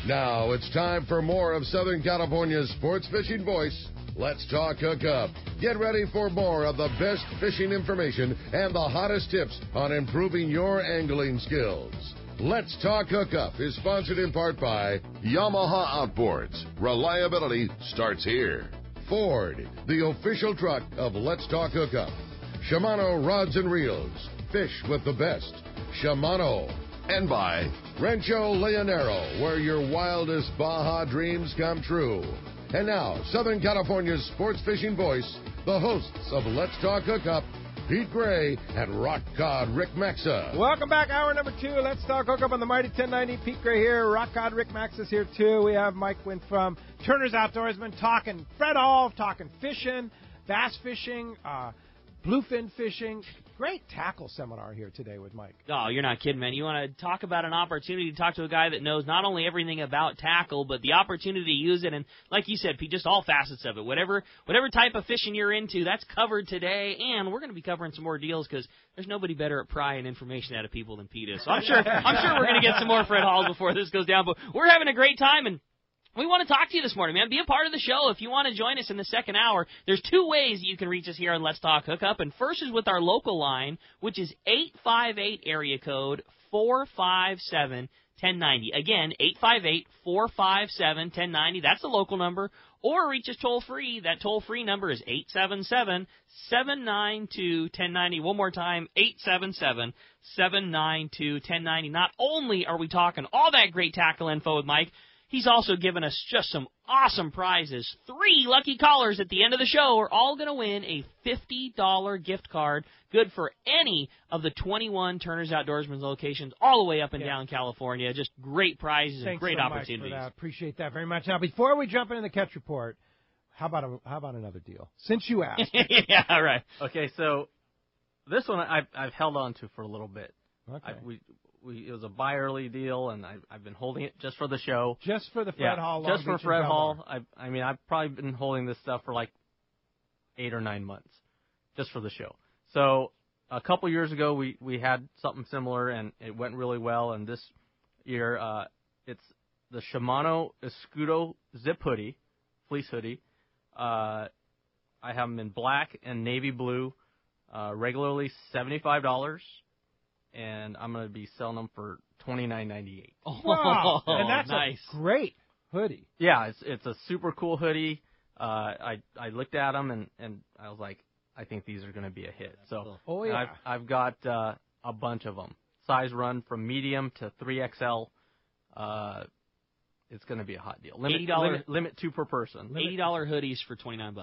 Now it's time for more of Southern California's sports fishing voice. Let's talk Hookup. Get ready for more of the best fishing information and the hottest tips on improving your angling skills. Let's Talk Hookup is sponsored in part by Yamaha Outboards. Reliability starts here. Ford, the official truck of Let's Talk Hookup. Shimano Rods and Reels. Fish with the best. Shimano. And by Rancho Leonero, where your wildest Baja dreams come true. And now, Southern California's sports fishing voice, the hosts of Let's Talk Hookup, Pete Gray and Rock Cod Rick Maxa. Welcome back, hour number 2. Let's Talk Hookup on the Mighty 1090. Pete Gray here. Rock Cod Rick Maxa is here, too. We have Mike Wynn from Turner's Outdoorsman talking Fred Hall, talking fishing, bass fishing, bluefin fishing. Great tackle seminar here today with Mike. Oh, you're not kidding, man. You want to talk about an opportunity to talk to a guy that knows not only everything about tackle, but the opportunity to use it. And like you said, Pete, just all facets of it. Whatever type of fishing you're into, that's covered today. And we're going to be covering some more deals because there's nobody better at prying information out of people than Pete is. So I'm sure we're going to get some more Fred Halls before this goes down. But we're having a great time, and we want to talk to you this morning, man. Be a part of the show. If you want to join us in the second hour, there's 2 ways that you can reach us here on Let's Talk Hookup. And first is with our local line, which is 858 area code 457-1090. Again, 858-457-1090. That's the local number. Or reach us toll-free. That toll-free number is 877-792-1090. One more time, 877-792-1090. Not only are we talking all that great tackle info with Mike, he's also given us just some awesome prizes. 3 lucky callers at the end of the show are all going to win a $50 gift card, good for any of the 21 Turner's Outdoorsman locations all the way up and down California. Just great prizes and great opportunities. Thanks so much for that. Appreciate that very much. Now, before we jump into the catch report, how about another deal? Since you asked. Yeah, all right. Okay, so this one I've held on to for a little bit. Okay. It was a buy early deal, and I've been holding it just for the show. Just for the Fred Hall. Just for Fred Hall. I've probably been holding this stuff for like 8 or 9 months, just for the show. So a couple years ago, we had something similar, and it went really well. And this year, it's the Shimano Escudo Zip Hoodie, fleece hoodie. I have them in black and navy blue, regularly $75. And I'm going to be selling them for $29.98. Wow, and that's nice. A great hoodie. Yeah, it's a super cool hoodie. I looked at them and I was like, I think these are going to be a hit. So I've got a bunch of them. Size run from medium to 3XL. It's going to be a hot deal. Limit 2 per person. $80 hoodies for $29.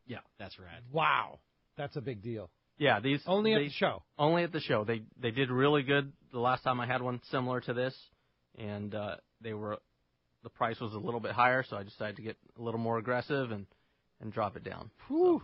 Yeah, that's rad. Wow, that's a big deal. Yeah, these only at the show. Only at the show. They did really good the last time I had one similar to this, and the price was a little bit higher, so I decided to get a little more aggressive and drop it down. Whew.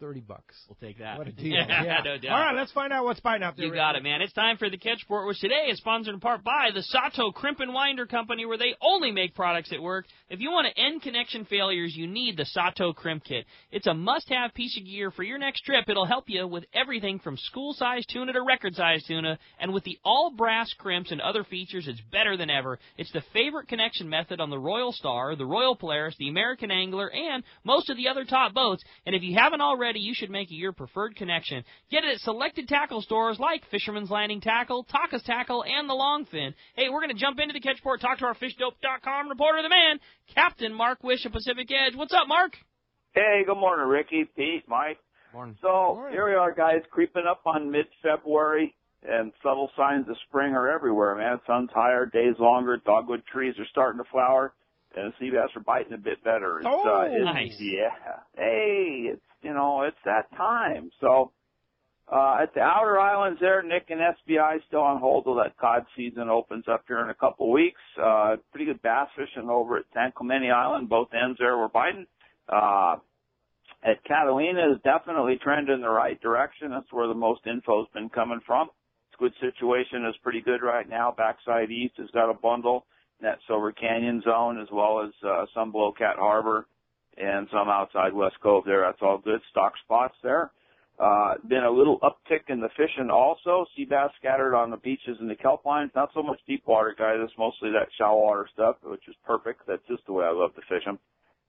$30. We'll take that. What a deal. Yeah, no doubt. All right, let's find out what's biting out there. You got it, man. It's time for the Catch Report, which today is sponsored in part by the Sato Crimp and Winder Company, where they only make products that work. If you want to end connection failures, you need the Sato Crimp Kit. It's a must-have piece of gear for your next trip. It'll help you with everything from school-size tuna to record-size tuna, and with the all-brass crimps and other features, it's better than ever. It's the favorite connection method on the Royal Star, the Royal Polaris, the American Angler, and most of the other top boats. And if you haven't already, you should make it your preferred connection. Get it at selected tackle stores like Fisherman's Landing Tackle, Taka's Tackle, and the Longfin. Hey, we're going to jump into the Catch Report, talk to our FishDope.com reporter of the man, Captain Mark Wish of Pacific Edge. What's up, Mark? Hey, good morning, Ricky, Pete, Mike. Morning. So here we are, guys, creeping up on mid-February, and subtle signs of spring are everywhere, man. Sun's higher, days longer, dogwood trees are starting to flower, and the sea bass are biting a bit better. Nice. Yeah. Hey, it's that time. So at the outer islands there, Nick and SBI still on hold till that cod season opens up here in a couple weeks. Pretty good bass fishing over at San Clemente Island. Both ends there were biting. At Catalina is definitely trending in the right direction. That's where the most info's been coming from. Squid situation is pretty good right now. Backside East has got a bundle in that Silver Canyon zone, as well as some below Cat Harbor and some outside West Cove there. That's all good stock spots there. Been a little uptick in the fishing also. Sea bass scattered on the beaches and the kelp lines. Not so much deep water, guys. It's mostly that shallow water stuff, which is perfect. That's just the way I love to fish them.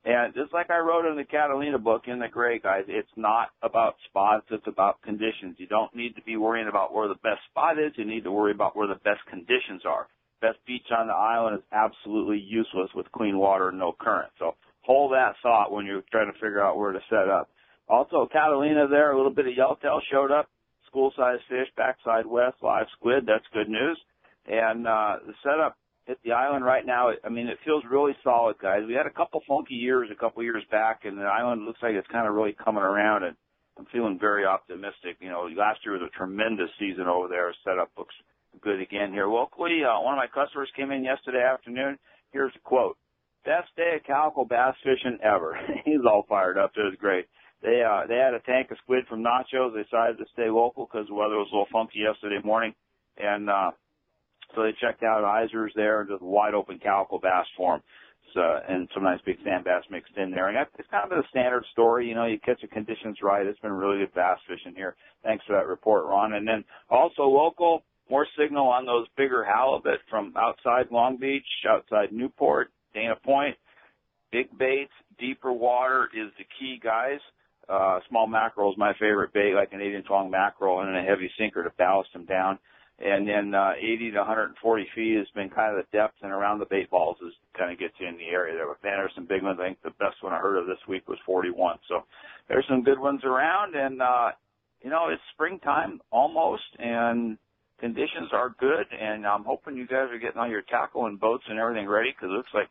And just like I wrote in the Catalina book in the gray, guys, it's not about spots. It's about conditions. You don't need to be worrying about where the best spot is. You need to worry about where the best conditions are. Best beach on the island is absolutely useless with clean water and no current. So hold that thought when you're trying to figure out where to set up. Also, Catalina there, a little bit of yellowtail showed up. School-sized fish, backside west, live squid. That's good news. And the setup at the island right now, I mean, it feels really solid, guys. We had a couple funky years a couple years back, and the island looks like it's kind of really coming around, and I'm feeling very optimistic. You know, last year was a tremendous season over there. Setup looks good again here locally. One of my customers came in yesterday afternoon. Here's a quote. Best day of calico bass fishing ever. He's all fired up. It was great. They had a tank of squid from Nachos. They decided to stay local because the weather was a little funky yesterday morning. And so they checked out Isers there and just wide open calico bass for them. And some nice big sand bass mixed in there. And it's kind of been a standard story. You know, you catch the conditions right. It's been really good bass fishing here. Thanks for that report, Ron. And then also local, more signal on those bigger halibut from outside Long Beach, outside Newport, Dana Point. Big baits, deeper water is the key, guys. Small mackerel is my favorite bait, like an 8-inch long mackerel, and then a heavy sinker to ballast them down. And then 80 to 140 feet has been kind of the depth, and around the bait balls is kind of gets you in the area there. But man, there's some big ones. I think the best one I heard of this week was 41. So there's some good ones around, and you know, it's springtime almost, and conditions are good. And I'm hoping you guys are getting all your tackle and boats and everything ready, because it looks like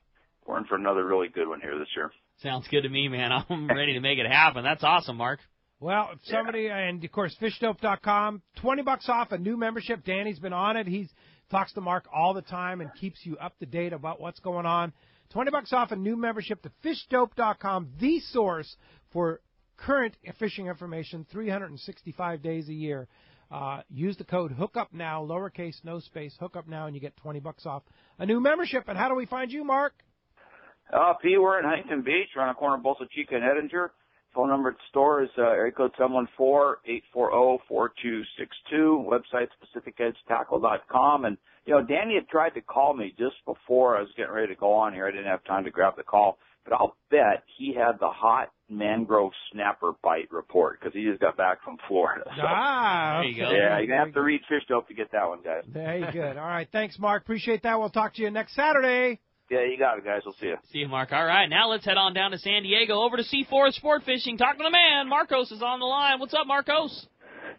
we're in for another really good one here this year. Sounds good to me, man. I'm ready to make it happen. That's awesome, Mark. Well, if somebody, and of course, fishdope.com, $20 off a new membership. Danny's been on it. He talks to Mark all the time and keeps you up to date about what's going on. $20 off a new membership to fishdope.com, the source for current fishing information, 365 days a year. Use the code Hookup Now, lowercase, no space, Hookup Now, and you get $20 off a new membership. And how do we find you, Mark? P, we're in Huntington Beach, around the corner of Bolsa Chica and Edinger. Phone number at the store is area code 714-840-4262. Website PacificEdgeTackle.com. And, you know, Danny had tried to call me just before I was getting ready to go on here. I didn't have time to grab the call. But I'll bet he had the hot mangrove snapper bite report because he just got back from Florida. So, there you go. Yeah, you're going to have to read Fish Dope to get that one, guys. Very good. All right. Thanks, Mark. Appreciate that. We'll talk to you next Saturday. Yeah, you got it, guys. We'll see you. See you, Mark. All right, now let's head on down to San Diego, over to C4 Sport Fishing. Talk to the man. Marcos is on the line. What's up, Marcos?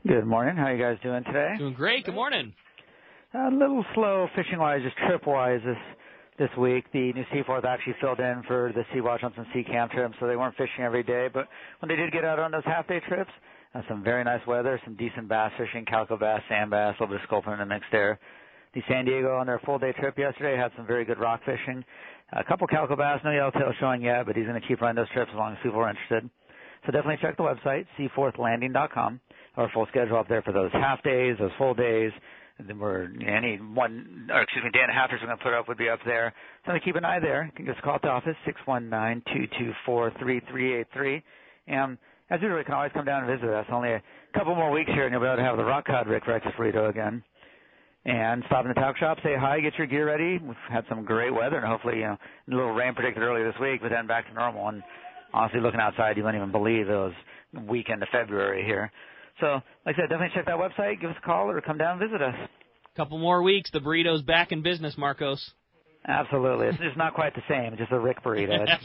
Good morning. How you guys doing today? Doing great. Good morning. A little slow fishing-wise, just trip-wise this week. The new C4 actually filled in for the Sea Watch on some sea camp trips, so they weren't fishing every day. But when they did get out on those half-day trips, some very nice weather, some decent bass fishing, calico bass, sand bass, a little bit of sculpin in the mix there. The San Diego on their full-day trip yesterday had some very good rock fishing. A couple calico bass, no yellowtail showing yet, but he's going to keep running those trips as long as people are interested. So definitely check the website, seaforthlanding.com. Our full schedule up there for those half days, those full days. And then Dan Hafters we're going to put up would be up there. So keep an eye there. You can just call the office, 619-224-3383. And as usual, you can always come down and visit us. Only a couple more weeks here, and you'll be able to have the rock cod Rick breakfast burrito again. And stop in the tackle shop, say hi, get your gear ready. We've had some great weather, and hopefully, a little rain predicted earlier this week, but then back to normal. And honestly, looking outside, you wouldn't even believe it was weekend of February here. So, like I said, definitely check that website, give us a call, or come down and visit us. Couple more weeks, the burrito's back in business, Marcos. Absolutely. It's just not quite the same. It's just a Rick burrito. It's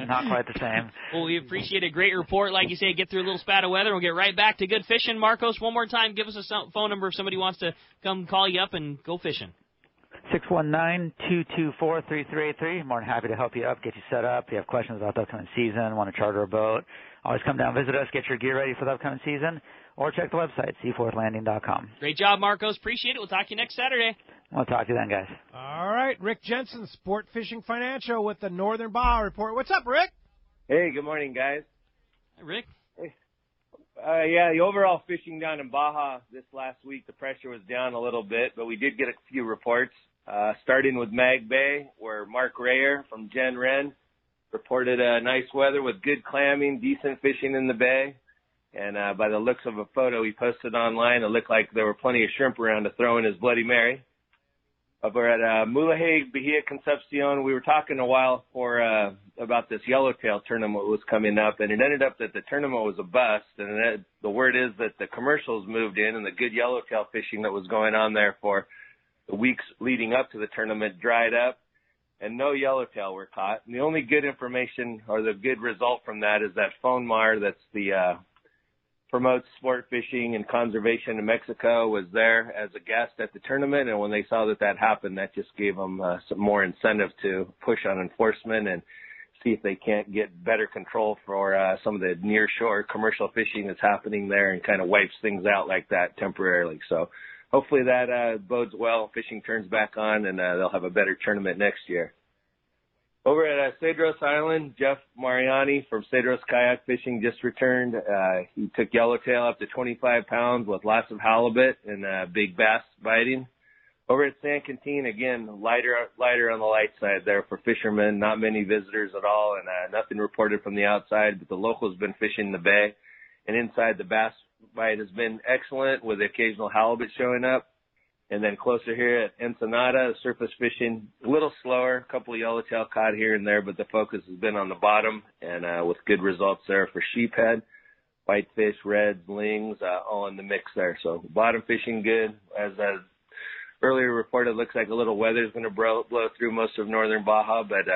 not quite the same. Well, we appreciate a great report. Like you say, get through a little spat of weather. We'll get right back to good fishing. Marcos, one more time, give us a phone number if somebody wants to come call you up and go fishing. 619-224-3383. More than happy to help you up, get you set up. If you have questions about the upcoming season, want to charter a boat, always come down, visit us, get your gear ready for the upcoming season, or check the website, seaforthlanding.com. Great job, Marcos. Appreciate it. We'll talk to you next Saturday. We'll talk to you then, guys. All right. Rick Jensen, Sport Fishing Financial with the Northern Baja Report. What's up, Rick? Hey, good morning, guys. Hey, Rick. Hey. The overall fishing down in Baja this last week, the pressure was down a little bit, but we did get a few reports, starting with Mag Bay, where Mark Rayer from Gen Ren reported nice weather with good clamming, decent fishing in the bay. And by the looks of a photo he posted online, it looked like there were plenty of shrimp around to throw in his Bloody Mary. Over at Mulahey Bahia Concepcion, we were talking a while about this yellowtail tournament was coming up, and it ended up that the tournament was a bust. And the word is that the commercials moved in, and the good yellowtail fishing that was going on there for the weeks leading up to the tournament dried up, and no yellowtail were caught. And the only good information or the good result from that is that FONMAR, that's the promotes sport fishing and conservation in Mexico, was there as a guest at the tournament, and when they saw that happened, that just gave them some more incentive to push on enforcement and see if they can't get better control for some of the near-shore commercial fishing that's happening there, and kind of wipes things out like that temporarily. So hopefully that bodes well. Fishing turns back on, and they'll have a better tournament next year. Over at Cedros Island, Jeff Mariani from Cedros Kayak Fishing just returned. He took yellowtail up to 25 pounds with lots of halibut and big bass biting. Over at San Quintin, again, lighter on the light side there for fishermen. Not many visitors at all, and nothing reported from the outside, but the locals been fishing the bay. And inside, the bass bite has been excellent with the occasional halibut showing up. And then closer here at Ensenada, surface fishing a little slower, a couple of yellowtail caught here and there, but the focus has been on the bottom, and with good results there for sheephead, whitefish, reds, lings, all in the mix there. So bottom fishing good. As earlier reported, looks like a little weather is going to blow through most of northern Baja, but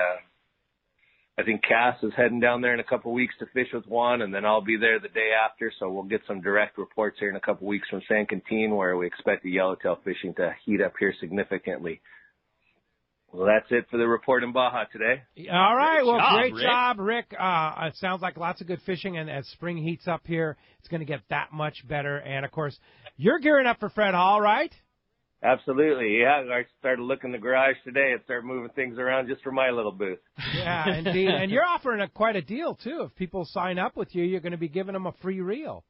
I think Cass is heading down there in a couple of weeks to fish with Juan, and then I'll be there the day after, so we'll get some direct reports here in a couple of weeks from San Quintin, where we expect the yellowtail fishing to heat up here significantly. Well, that's it for the report in Baja today. All right. Great Rick. job, Rick. It sounds like lots of good fishing, and as spring heats up here, it's going to get that much better. And, of course, you're gearing up for Fred Hall, right? Absolutely, yeah. I started looking in the garage today and started moving things around just for my little booth. Yeah, indeed. And you're offering quite a deal, too. If people sign up with you, you're going to be giving them a free reel.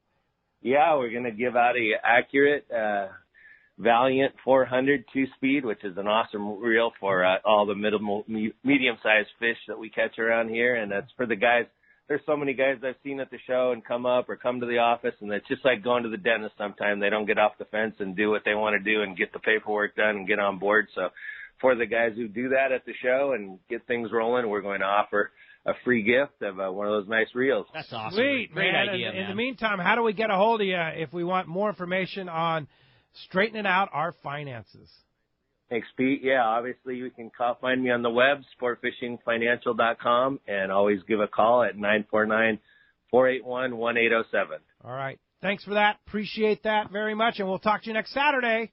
Yeah, we're going to give out a accurate Valiant 400 2-speed, which is an awesome reel for all the medium-sized fish that we catch around here, and that's for the guys. There's so many guys I've seen at the show and come up or come to the office, and it's just like going to the dentist sometimes. They don't get off the fence and do what they want to do and get the paperwork done and get on board. So for the guys who do that at the show and get things rolling, we're going to offer a free gift of one of those nice reels. That's awesome. Sweet, Great man. idea, In the meantime, how do we get a hold of you if we want more information on straightening out our finances? Thanks, Pete. Yeah, obviously you can find me on the web, sportfishingfinancial.com, and always give a call at 949-481-1807. All right. Thanks for that. Appreciate that very much, and we'll talk to you next Saturday.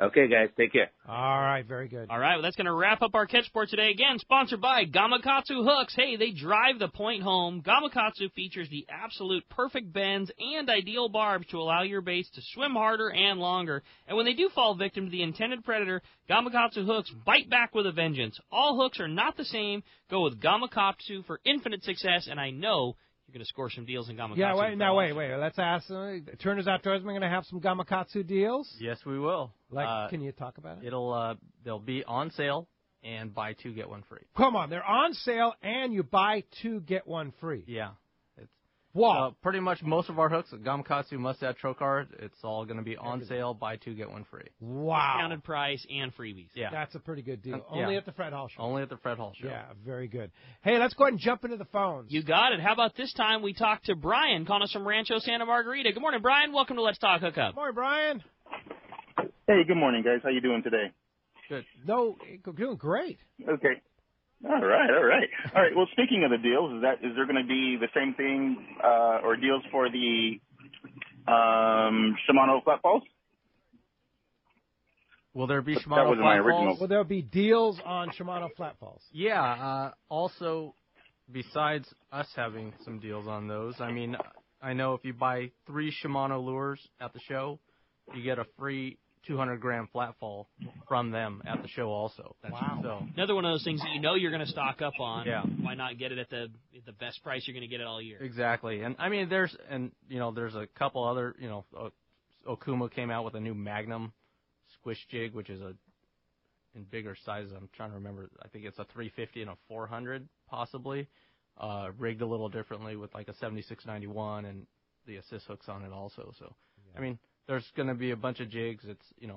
Okay, guys. Take care. All right. Very good. All right, well, that's going to wrap up our catch sport today. Again, sponsored by Gamakatsu Hooks. Hey, they drive the point home. Gamakatsu features the absolute perfect bends and ideal barbs to allow your baits to swim harder and longer. And when they do fall victim to the intended predator, Gamakatsu Hooks bite back with a vengeance. All hooks are not the same. Go with Gamakatsu for infinite success, and I know you're going to score some deals in Gamakatsu. Yeah, wait. Let's ask. Turner's Outdoorsman going to have some Gamakatsu deals? Yes, we will. Can you talk about it? They'll be on sale and buy two get one free. Come on, they're on sale and you buy two get one free. Yeah. Wow. Pretty much most of our hooks, Gamakatsu Mustad Trocard, it's all going to be on sale, buy two get one free. Wow. Discounted price and freebies. Yeah. That's a pretty good deal. Only at the Fred Hall Show. Only at the Fred Hall Show. Yeah, very good. Hey, let's go ahead and jump into the phones. You got it. How about this time we talk to Brian, calling us from Rancho Santa Margarita. Good morning, Brian. Welcome to Let's Talk Hookup. Good morning, Brian. Hey, good morning, guys. How you doing today? Good. No, doing great. Okay. All right. Well, speaking of the deals, is there going to be the same thing or deals for the Shimano flat balls? Will there be That Shimano was my flat original. balls? Will there be deals on Shimano flat balls? Yeah. Also, besides us having some deals on those, I mean, I know if you buy 3 Shimano lures at the show, you get a free 200-gram flat fall from them at the show also. Wow. So, Another one of those things that you know you're going to stock up on. Yeah. Why not get it at the best price you're going to get it all year? exactly. And I mean, there's a couple other, Okuma came out with a new Magnum squish jig, which is in bigger sizes. I'm trying to remember. I think it's a 350 and a 400 possibly, rigged a little differently with like a 7691 and the assist hooks on it also. So, I mean, there's going to be a bunch of jigs. It's,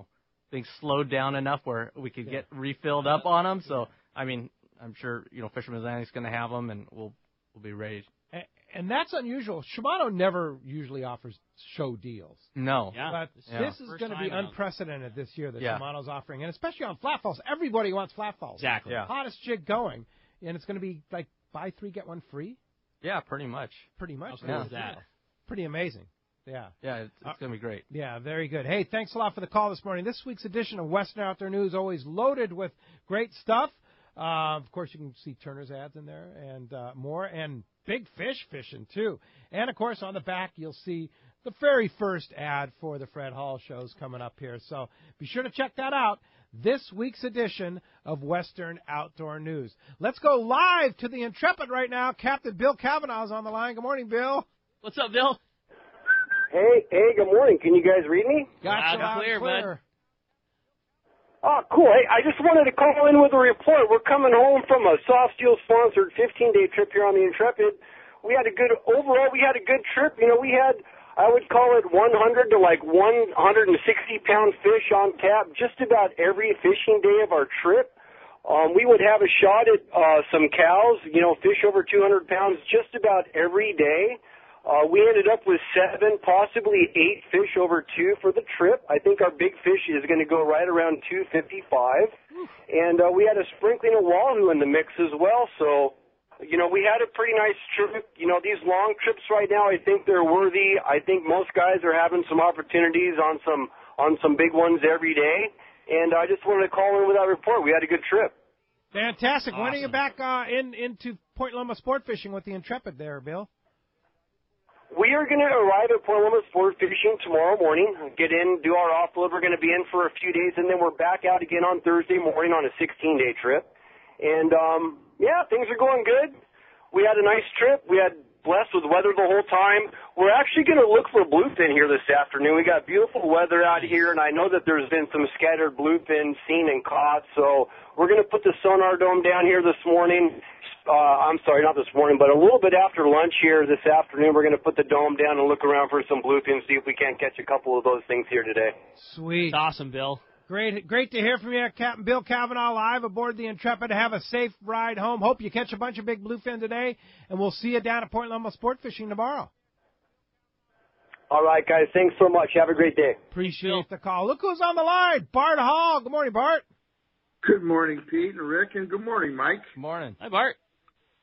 things slowed down enough where we could get refilled up on them. So, I mean, I'm sure, Fisherman's Landing's going to have them, and we'll be ready. And that's unusual. Shimano never usually offers show deals. No. Yeah. But this is going to be unprecedented this year that Shimano's offering, and especially on flat falls. Everybody wants flat falls. Exactly. Yeah. Hottest jig going. And it's going to be like buy 3, get 1 free? Yeah, pretty much. Pretty much. How cool is that? Pretty amazing. Yeah. Yeah, it's going to be great. Yeah, very good. Hey, thanks a lot for the call this morning. This week's edition of Western Outdoor News always loaded with great stuff. Of course, you can see Turner's ads in there and more, and big fish fishing, too. And, of course, on the back, you'll see the very first ad for the Fred Hall shows coming up here. So be sure to check that out. This week's edition of Western Outdoor News. Let's go live to the Intrepid right now. Captain Bill Cavanaugh is on the line. Good morning, Bill. What's up, Bill? Hey, good morning. Can you guys read me? Gotcha, Loud and clear, bud. Oh, cool. Hey, I just wanted to call in with a report. We're coming home from a Soft Steel-sponsored 15-day trip here on the Intrepid. We had a good trip. We had, I would call it 100 to like 160-pound fish on tap just about every fishing day of our trip. We would have a shot at some cows, fish over 200 pounds just about every day. We ended up with 7, possibly 8 fish over 2 for the trip. I think our big fish is going to go right around 255. And we had a sprinkling of wahoo in the mix as well. So, we had a pretty nice trip. These long trips right now, I think they're worthy. I think most guys are having some opportunities on some big ones every day. And I just wanted to call in with that report. We had a good trip. Fantastic. Awesome. When are you back into Point Loma sport fishing with the Intrepid there, Bill? We are going to arrive at Point Loma Sport Fishing tomorrow morning, get in, do our offload. We're going to be in for a few days, and then we're back out again on Thursday morning on a 16-day trip. And, things are going good. We had a nice trip. We had blessed with weather the whole time. We're actually going to look for bluefin here this afternoon. We got beautiful weather out here, and I know that there's been some scattered bluefin seen and caught, so we're going to put the sonar dome down here this morning. I'm sorry, not this morning, but a little bit after lunch here this afternoon, we're going to put the dome down and look around for some bluefin, see if we can't catch a couple of those things here today. Sweet. That's awesome, Bill. Great to hear from you, Captain Bill Cavanaugh, live aboard the Intrepid. Have a safe ride home. Hope you catch a bunch of big bluefin today, and we'll see you down at Point Loma Sport Fishing tomorrow. All right, guys. Thanks so much. Have a great day. Appreciate the call. Look who's on the line. Bart Hall. Good morning, Bart. Good morning, Pete and Rick, and good morning, Mike. Good morning. Hi, Bart.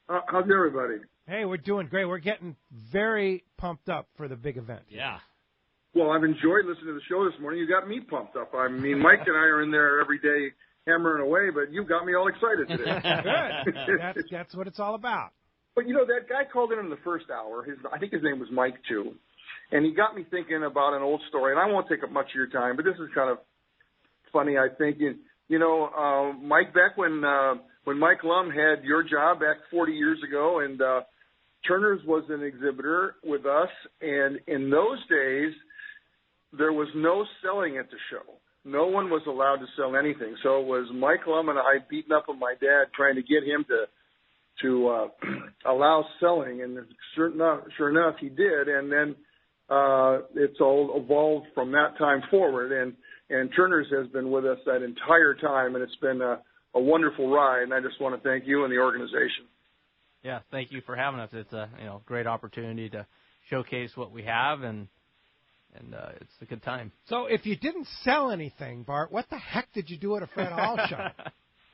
How's everybody? Hey, we're doing great. We're getting very pumped up for the big event. Yeah. Well, I've enjoyed listening to the show this morning. You got me pumped up. I mean, Mike and I are in there every day hammering away, but you got me all excited today. Good. That's what it's all about. But, that guy called in the first hour. I think his name was Mike, too. And he got me thinking about an old story. And I won't take up much of your time, but this is kind of funny, I think. Mike, back when Mike Lum had your job back 40 years ago, and Turner's was an exhibitor with us, and in those days, there was no selling at the show. No one was allowed to sell anything. So it was Mike Lum and I beating up on my dad trying to get him to allow selling, and sure enough, he did. And then it's all evolved from that time forward. And Turner's has been with us that entire time, and it's been a wonderful ride. And I just want to thank you and the organization. Yeah, thank you for having us. It's a great opportunity to showcase what we have, and it's a good time. So if you didn't sell anything, Bart, what the heck did you do at a Fred Hall show?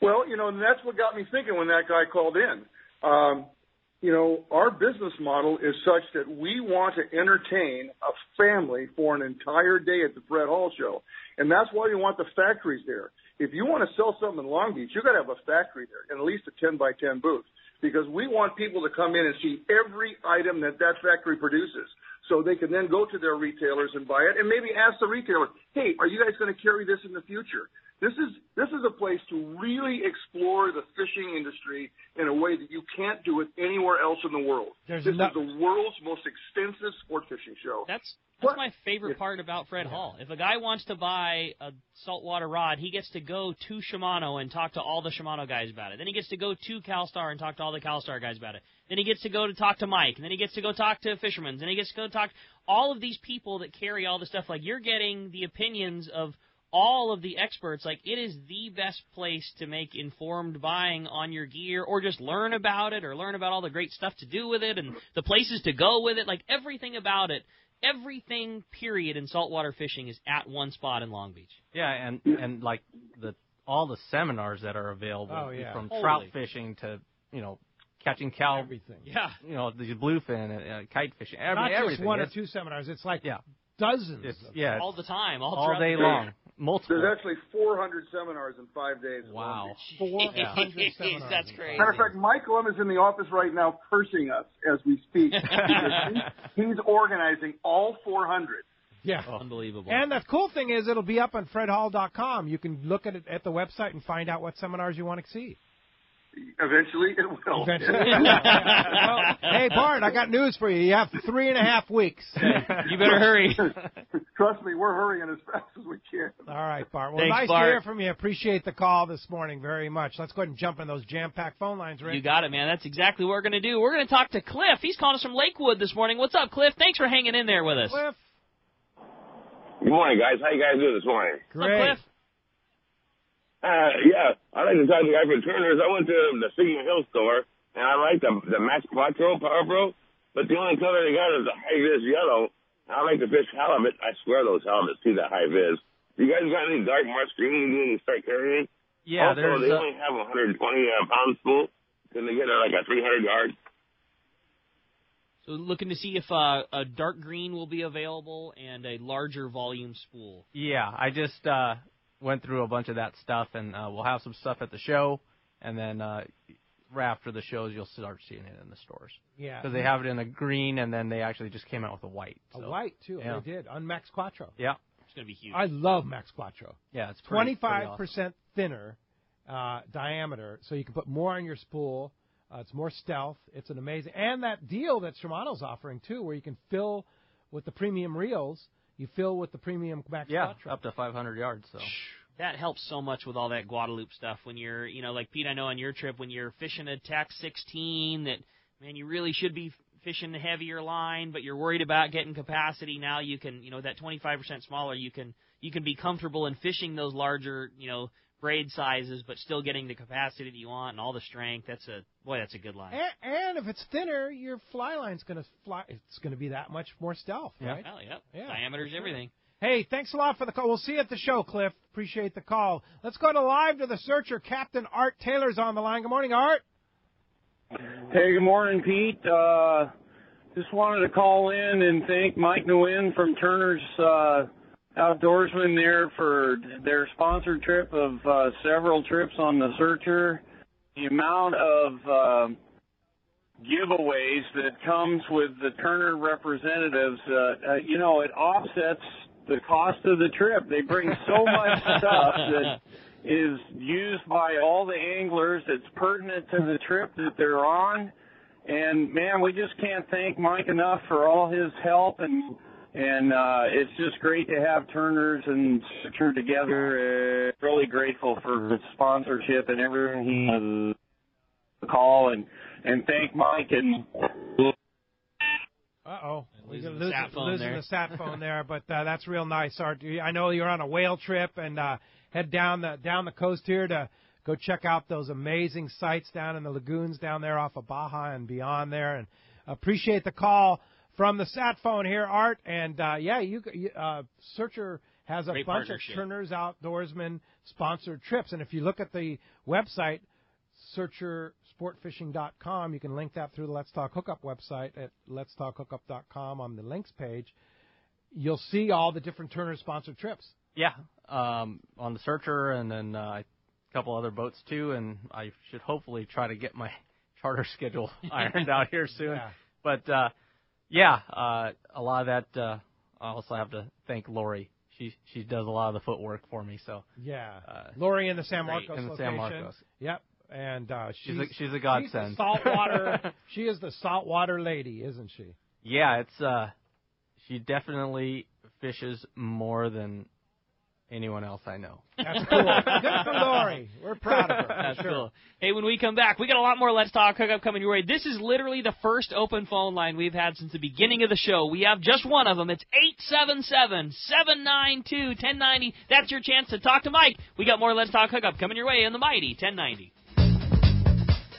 Well, and that's what got me thinking when that guy called in. Our business model is such that we want to entertain a family for an entire day at the Fred Hall show, and that's why you want the factories there. If you want to sell something in Long Beach, you've got to have a factory there, and at least a 10-by-10 booth, because we want people to come in and see every item that factory produces, so they can then go to their retailers and buy it, and maybe ask the retailer, hey, are you guys going to carry this in the future? This is a place to really explore the fishing industry in a way that you can't do it anywhere else in the world. This is the world's most extensive sport fishing show. That's my favorite part about Fred Hall. If a guy wants to buy a saltwater rod, he gets to go to Shimano and talk to all the Shimano guys about it. Then he gets to go to CalStar and talk to all the CalStar guys about it. Then he gets to go to talk to Mike, and then he gets to go talk to fishermen. Then he gets to go talk to all of these people that carry all the stuff. Like, you're getting the opinions of all of the experts. Like, it is the best place to make informed buying on your gear, or just learn about it, or learn about all the great stuff to do with it and the places to go with it. Like, everything about it, everything period in saltwater fishing is at one spot in Long Beach. Yeah, and like all the seminars that are available, from trout fishing to, catching cow, everything. Yeah, the bluefin, kite fishing, not everything. Just one or two seminars. It's like dozens. It's all the time, all day long. Multiple. There's actually 400 seminars in 5 days. Wow. 400 seminars. That's crazy. Matter of fact, Mike Lum is in the office right now cursing us as we speak. He's organizing all 400. Yeah. Unbelievable. And the cool thing is it'll be up on fredhall.com. You can look at it at the website and find out what seminars you want to see. Eventually it will. Well, hey, Bart, I got news for you. You have 3.5 weeks. You better hurry. Trust me, we're hurrying as fast as we can. All right, Bart. Well, Thanks, nice Bart. to hear from you. Appreciate the call this morning very much. Let's go ahead and jump in those jam-packed phone lines, Rick. You got it, man. That's exactly what we're going to do. We're going to talk to Cliff. He's calling us from Lakewood this morning. What's up, Cliff? Thanks for hanging in there with us. Cliff. Good morning, guys. How you guys doing this morning? Great. What's up, Cliff? Yeah, I'd like to talk to the guy from Turner's. I went to the Signal Hill store, and I like the Max Quattro Power Pro, but the only color they got is the high vis yellow. I like to fish halibut. I swear those halibuts see that high vis. You guys got any dark marsh green you need to start carrying? Yeah, also, they only have 120 pound spool. Can they get like a 300 yard? So looking to see if a dark green will be available and a larger volume spool. Yeah, I just went through a bunch of that stuff, and we'll have some stuff at the show, and then right after the shows, you'll start seeing it in the stores. Yeah. Because they have it in a green, and then they actually just came out with a white. So. A white, too. Yeah. They did, on Max Quattro. Yeah. It's going to be huge. I love Max Quattro. Yeah, it's pretty 25% awesome. thinner diameter, so you can put more on your spool. It's more stealth. It's an amazing... And that deal that Shimano's offering, too, where you can fill with the premium reels, you fill with the premium Max Quattro. Yeah, up to 500 yards, so... That helps so much with all that Guadalupe stuff when you're, like Pete, I know on your trip, when you're fishing a Tax 16, that, man, you really should be fishing the heavier line, but you're worried about getting capacity. Now you can, that 25% smaller, you can be comfortable in fishing those larger, braid sizes, but still getting the capacity that you want and all the strength. That's a good line. And if it's thinner, your fly line's going to fly. It's going to be that much more stealth, right? Hell, yep. Yeah, Diameter's everything. Hey, thanks a lot for the call. We'll see you at the show, Cliff. Appreciate the call. Let's go to live to the searcher. Captain Art Taylor's on the line. Good morning, Art. Hey, good morning, Pete. Just wanted to call in and thank Mike Nyugen from Turner's Outdoorsman there for their sponsored trip of several trips on the searcher. The amount of giveaways that comes with the Turner representatives, it offsets the cost of the trip. They bring so much stuff that is used by all the anglers that's pertinent to the trip that they're on. And, man, we just can't thank Mike enough for all his help, and it's just great to have Turners and Searcher together. Really grateful for his sponsorship and everything he call and thank Mike and losing the sat phone there, but that's real nice, Art. I know you're on a whale trip and head down the coast here to go check out those amazing sites down in the lagoons down there off of Baja and beyond there. And appreciate the call from the sat phone here, Art. And Searcher has a bunch of Turner's Outdoorsman sponsored trips, and if you look at the website, SearcherSportFishing.com. You can link that through the Let's Talk Hookup website at letstalkhookup.com on the links page. You'll see all the different Turner-sponsored trips. Yeah, on the Searcher and then a couple other boats too, and I should hopefully try to get my charter schedule ironed out here soon. Yeah. But, a lot of that, I also have to thank Lori. she does a lot of the footwork for me. So yeah, Lori in the San Marcos in the location. San Marcos. Yep, and she's a godsend. She's the saltwater. She is the saltwater lady, isn't she? Yeah, it's she definitely fishes more than anyone else I know. That's cool. Good for Lori. We're proud of her. That's cool. Hey, when we come back, we got a lot more Let's Talk Hookup coming your way. This is literally the first open phone line we've had since the beginning of the show. We have just one of them. It's 877-792-1090. That's your chance to talk to Mike. We got more Let's Talk Hookup coming your way on the Mighty 1090.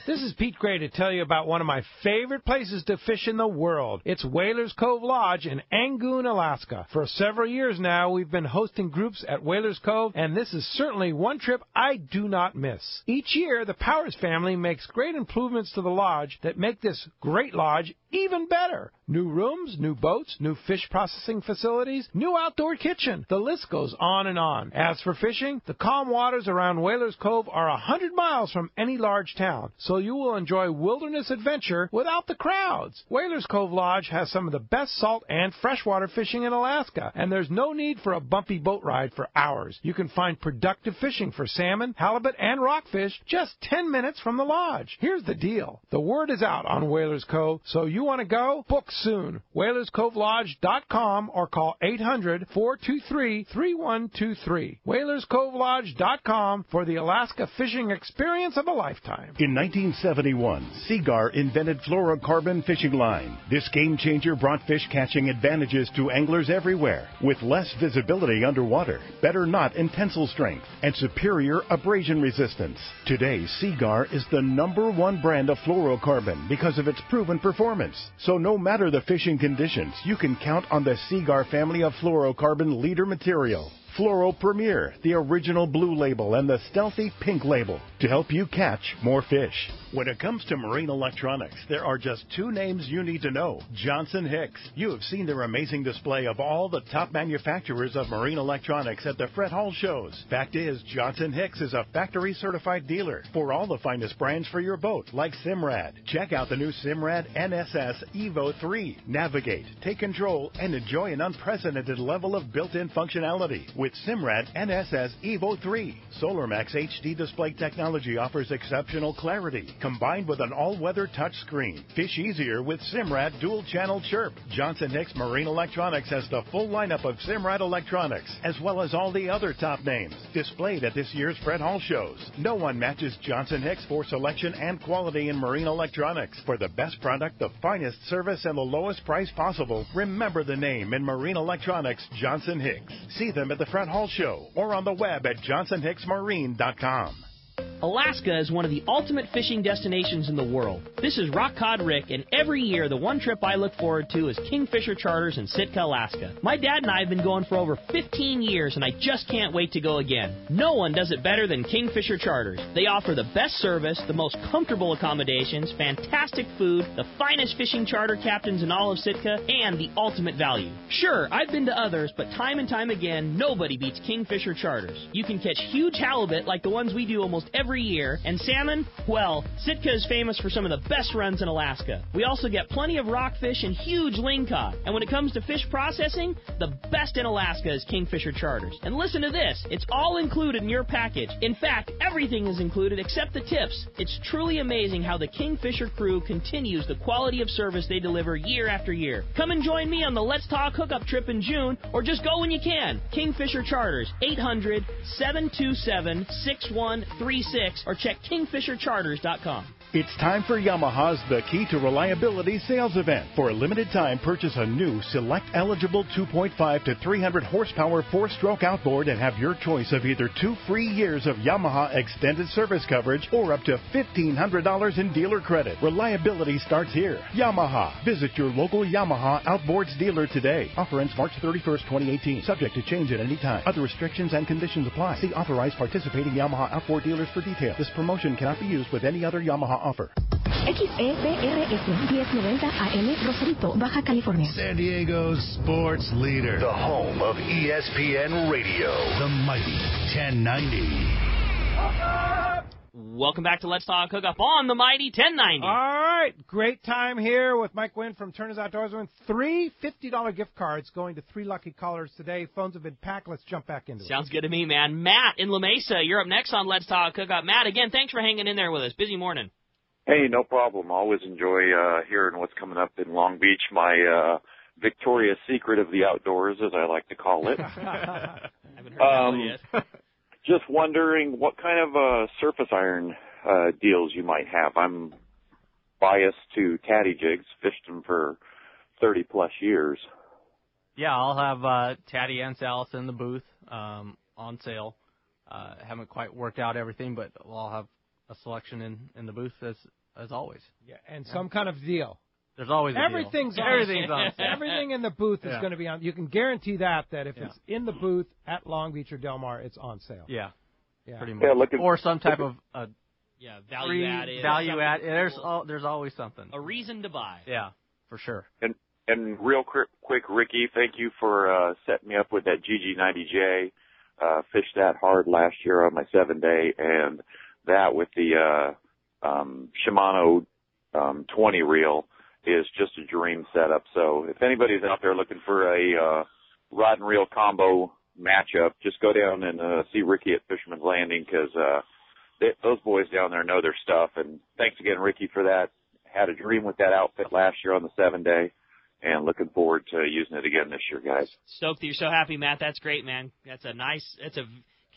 This is Pete Gray to tell you about one of my favorite places to fish in the world. It's Whalers Cove Lodge in Angoon, Alaska. For several years now, we've been hosting groups at Whalers Cove, and this is certainly one trip I do not miss. Each year, the Powers family makes great improvements to the lodge that make this great lodge even better. New rooms, new boats, new fish processing facilities, new outdoor kitchen. The list goes on and on. As for fishing, the calm waters around Whalers Cove are 100 miles from any large town, so you will enjoy wilderness adventure without the crowds. Whalers Cove Lodge has some of the best salt and freshwater fishing in Alaska, and there's no need for a bumpy boat ride for hours. You can find productive fishing for salmon, halibut, and rockfish just 10 minutes from the lodge. Here's the deal. The word is out on Whalers Cove, so you want to go? Book soon. WhalersCoveLodge.com or call 800-423-3123. WhalersCoveLodge.com for the Alaska fishing experience of a lifetime. In 1971, Seagar invented fluorocarbon fishing line. This game changer brought fish catching advantages to anglers everywhere, with less visibility underwater, better knot and tensile strength, and superior abrasion resistance. Today, Seagar is the #1 brand of fluorocarbon because of its proven performance. So no matter the fishing conditions, you can count on the Seagar family of fluorocarbon leader material. Fluoro Premier, the original blue label, and the stealthy pink label to help you catch more fish. When it comes to marine electronics, there are just two names you need to know: Johnson Hicks. You have seen their amazing display of all the top manufacturers of marine electronics at the Fred Hall shows. Fact is, Johnson Hicks is a factory-certified dealer for all the finest brands for your boat, like Simrad. Check out the new Simrad NSS Evo 3. Navigate, take control, and enjoy an unprecedented level of built-in functionality with Simrad NSS Evo 3. SolarMax HD display technology offers exceptional clarity, combined with an all-weather touch screen. Fish easier with Simrad dual-channel chirp. Johnson Hicks Marine Electronics has the full lineup of Simrad electronics, as well as all the other top names, displayed at this year's Fred Hall shows. No one matches Johnson Hicks for selection and quality in marine electronics. For the best product, the finest service, and the lowest price possible, remember the name in marine electronics, Johnson Hicks. See them at the Fred Hall show or on the web at johnsonhicksmarine.com. Alaska is one of the ultimate fishing destinations in the world. This is Rock Cod Rick, and every year the one trip I look forward to is Kingfisher Charters in Sitka, Alaska. My dad and I have been going for over 15 years, and I just can't wait to go again. No one does it better than Kingfisher Charters. They offer the best service, the most comfortable accommodations, fantastic food, the finest fishing charter captains in all of Sitka, and the ultimate value. Sure, I've been to others, but time and time again, nobody beats Kingfisher Charters. You can catch huge halibut like the ones we do almost every year, and salmon, well, Sitka is famous for some of the best runs in Alaska. We also get plenty of rockfish and huge lingcod. And when it comes to fish processing, the best in Alaska is Kingfisher Charters. And listen to this, it's all included in your package. In fact, everything is included except the tips. It's truly amazing how the Kingfisher crew continues the quality of service they deliver year after year. Come and join me on the Let's Talk Hookup trip in June, or just go when you can. Kingfisher Charters, 800-727-6136, or check kingfishercharters.com. It's time for Yamaha's The Key to Reliability sales event. For a limited time, purchase a new select eligible 2.5 to 300 horsepower 4-stroke outboard and have your choice of either 2 free years of Yamaha extended service coverage or up to $1,500 in dealer credit. Reliability starts here. Yamaha. Visit your local Yamaha Outboards dealer today. Offer ends March 31st, 2018. Subject to change at any time. Other restrictions and conditions apply. See authorized participating Yamaha outboard dealers for details. This promotion cannot be used with any other Yamaha offer. XEBRS 1090 AM, Rosarito, Baja California. San Diego's sports leader. The home of ESPN Radio. The mighty 1090. Welcome back to Let's Talk Hookup on the Mighty 1090. All right, great time here with Mike Wynn from Turner's Outdoorsman. 3 $50 gift cards going to 3 lucky callers today. Phones have been packed. Let's jump back into it. Sounds good to me, man. Matt in La Mesa, you're up next on Let's Talk Hookup. Matt, again, thanks for hanging in there with us. Busy morning. Hey, no problem. Always enjoy hearing what's coming up in Long Beach. My Victoria's Secret of the outdoors, as I like to call it. Haven't heard that yet. Just wondering what kind of surface iron deals you might have. I'm biased to caddy jigs, fished them for 30-plus years. Yeah, I'll have Taddy and Salis in the booth on sale. Haven't quite worked out everything, but I'll have a selection in the booth as always. Yeah, and some kind of deal. There's always a Everything's deal. on Everything's on sale. Everything in the booth is Yeah. going to be on. You can guarantee that if it's in the booth at Long Beach or Del Mar, it's on sale. Yeah, Yeah. pretty much. Yeah, or some type of value free added. value add. There's always something. A reason to buy. Yeah, for sure. And real quick, Ricky, thank you for setting me up with that GG90J. Fished that hard last year on my 7-day, and that with the Shimano 20 reel is just a dream setup. So if anybody's out there looking for a rod and reel combo matchup, just go down and see Ricky at Fisherman's Landing, because those boys down there know their stuff. And thanks again, Ricky, for that. Had a dream with that outfit last year on the 7-day, and looking forward to using it again this year, guys. Stoked that you're so happy, Matt. That's great, man. That's a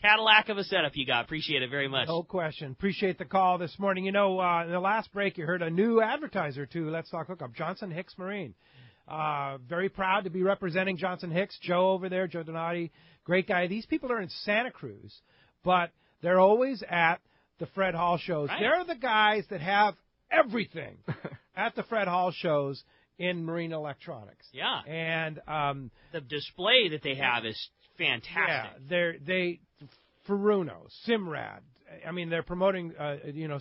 Cadillac of a setup you got. Appreciate it very much. No question. Appreciate the call this morning. You know, in the last break, you heard a new advertiser to Let's Talk Hookup, Johnson Hicks Marine. Very proud to be representing Johnson Hicks. Joe over there, Joe Donati, great guy. These people are in Santa Cruz, but they're always at the Fred Hall shows. Right. They're the guys that have everything at the Fred Hall shows in marine electronics. Yeah. And the display that they have is fantastic. Yeah, they Furuno, Simrad. I mean, they're promoting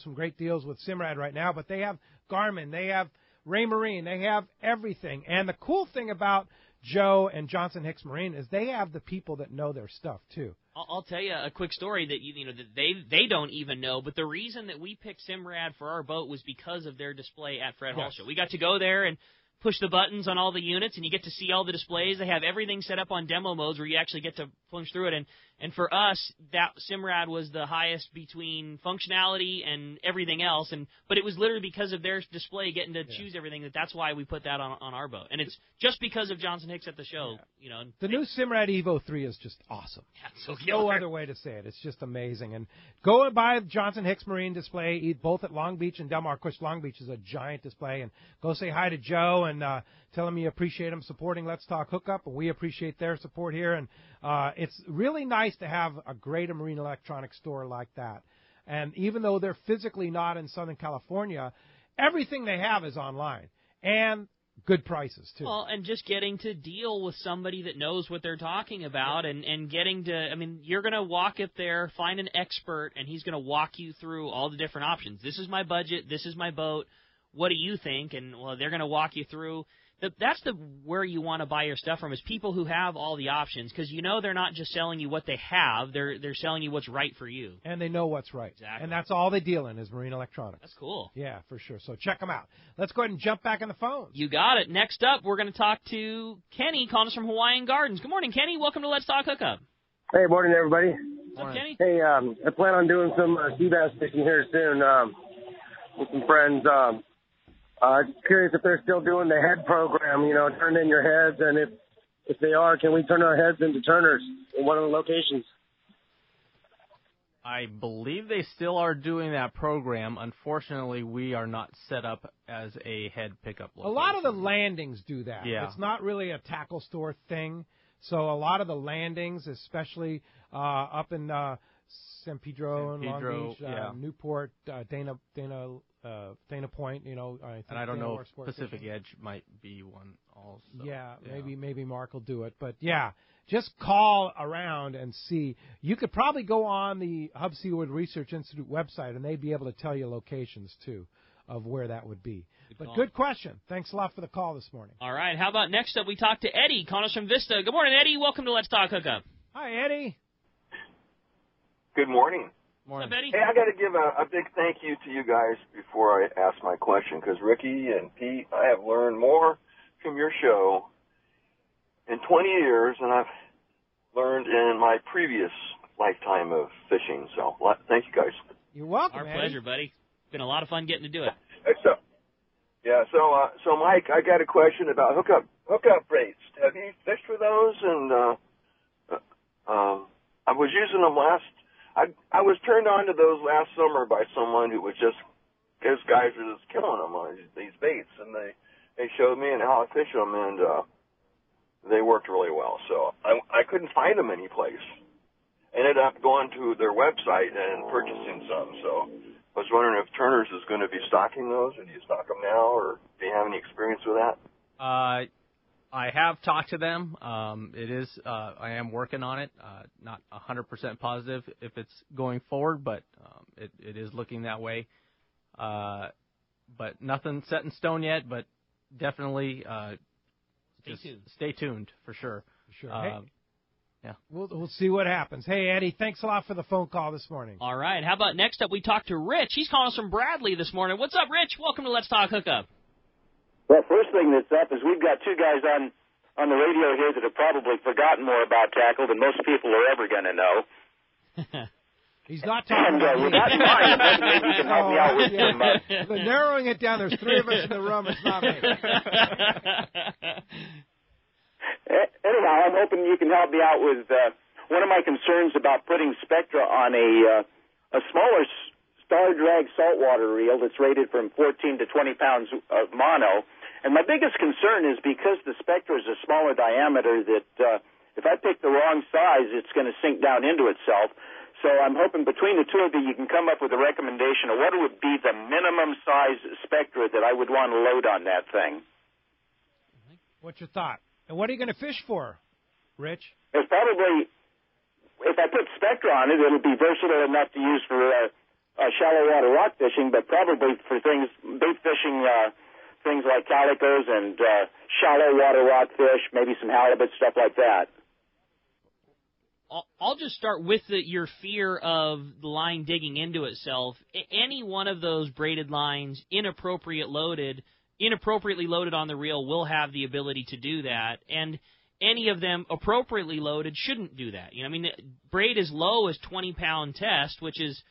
some great deals with Simrad right now, but they have Garmin, they have Ray Marine, they have everything. And the cool thing about Joe and Johnson Hicks Marine is they have the people that know their stuff too. I'll tell you a quick story that that they don't even know, but the reason that we picked Simrad for our boat was because of their display at Fred Hall Show. We got to go there and push the buttons on all the units, and you get to see all the displays. They have everything set up on demo modes where you actually get to plunge through it. And for us, that Simrad was the highest between functionality and everything else. But it was literally because of their display getting to choose everything that's why we put that on our boat. And it's just because of Johnson Hicks at the show. Yeah. The new Simrad Evo 3 is just awesome. Yeah, so There's no other way to say it. It's just amazing. And go and buy Johnson Hicks Marine display, both at Long Beach and Del Mar. Of course, Long Beach is a giant display. And go say hi to Joe and tell him you appreciate him supporting Let's Talk Hookup. And we appreciate their support here. And it's really nice to have a great marine electronics store like that. And even though they're physically not in Southern California, everything they have is online. And good prices, too. Well, and just getting to deal with somebody that knows what they're talking about and getting to, you're going to walk up there, find an expert, and he's going to walk you through all the different options. This is my budget. This is my boat. What do you think? And, well, they're going to walk you through. That's where you want to buy your stuff from, is people who have all the options, because they're not just selling you what they have. They're selling you what's right for you. And they know what's right. Exactly. And that's all they deal in is marine electronics. That's cool. Yeah, for sure. So check them out. Let's go ahead and jump back on the phone. You got it. Next up, we're going to talk to Kenny, calling us from Hawaiian Gardens. Good morning, Kenny. Welcome to Let's Talk Hookup. Hey, morning, everybody. What's up, Kenny? Hey, I plan on doing some sea bass fishing here soon with some friends. Just curious if they're still doing the head program, turn in your heads, and if they are, can we turn our heads into turners in one of the locations? I believe they still are doing that program. Unfortunately, we are not set up as a head pickup location. A lot of the landings do that. Yeah. It's not really a tackle store thing. So a lot of the landings, especially up in San Pedro and Long Beach, Newport, Dana Point, I don't know if Pacific Edge might be one also. Yeah, maybe Mark will do it. But, yeah, just call around and see. You could probably go on the Hub Seawood Research Institute website, and they'd be able to tell you locations, too, of where that would be. Good question. Thanks a lot for the call this morning. All right. How about next up we talk to Eddie, calling us from Vista. Good morning, Eddie. Welcome to Let's Talk Hookup. Hi, Eddie. Good morning. What's up, Eddie? Hey, I got to give a big thank you to you guys before I ask my question, because Ricky and Pete, I have learned more from your show in 20 years than I've learned in my previous lifetime of fishing. So thank you guys. You're welcome. Our Eddie. pleasure, buddy. It's been a lot of fun getting to do it. So Mike, I got a question about hookup baits. Have you fished for those? And I was using them I was turned on to those last summer by someone who was those guys were just killing them on these baits, and they showed me and how I fish them, and they worked really well. So I couldn't find them anyplace. Ended up going to their website and purchasing some. So I was wondering if Turner's is going to be stocking those, or do you stock them now, or do you have any experience with that? I have talked to them. I am working on it. Not 100% positive if it's going forward, but it is looking that way. But nothing set in stone yet, but definitely stay tuned for sure. Hey, yeah. We'll see what happens. Hey, Eddie, thanks a lot for the phone call this morning. All right. How about next up we talk to Rich. He's calling us from Bradley this morning. What's up, Rich? Welcome to Let's Talk Hookup. Well, first thing that's up is we've got two guys on the radio here that have probably forgotten more about tackle than most people are ever going to know. He's not talking about with that in mind, maybe you can help me out with some... But narrowing it down, there's three of us in the room. It's not me. Anyhow, I'm hoping you can help me out with one of my concerns about putting Spectra on a smaller star drag saltwater reel that's rated from 14 to 20 pounds of mono. And my biggest concern is because the Spectra is a smaller diameter that if I pick the wrong size, it's going to sink down into itself. So I'm hoping between the two of you can come up with a recommendation of what would be the minimum size Spectra that I would want to load on that thing. What's your thought? And what are you going to fish for, Rich? It's probably, if I put Spectra on it, it'll be versatile enough to use for shallow water rock fishing, but probably for bait fishing, things like calicos and shallow water rock fish, maybe some halibut, stuff like that. I'll just start with your fear of the line digging into itself. Any one of those braided lines, inappropriately loaded on the reel, will have the ability to do that, and any of them appropriately loaded shouldn't do that. Braid as low as 20-pound test, which is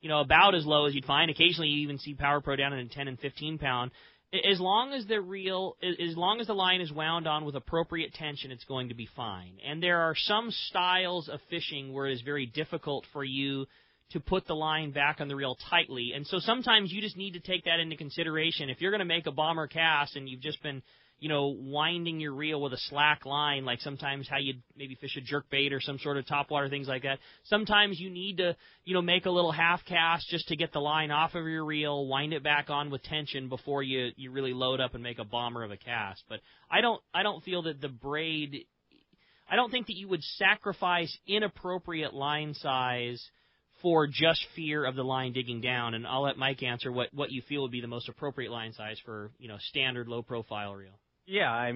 about as low as you'd find. Occasionally, you even see Power Pro down in a 10 and 15-pound. As long as the line is wound on with appropriate tension, it's going to be fine. And there are some styles of fishing where it is very difficult for you to put the line back on the reel tightly. And so sometimes you just need to take that into consideration. If you're going to make a bomber cast and you've just been, winding your reel with a slack line, like sometimes how you'd maybe fish a jerkbait or some sort of topwater, things like that. Sometimes you need to, make a little half cast just to get the line off of your reel, wind it back on with tension before you really load up and make a bomber of a cast. But I don't feel that the braid, I don't think that you would sacrifice inappropriate line size for just fear of the line digging down. And I'll let Mike answer what you feel would be the most appropriate line size for, standard low profile reel. Yeah,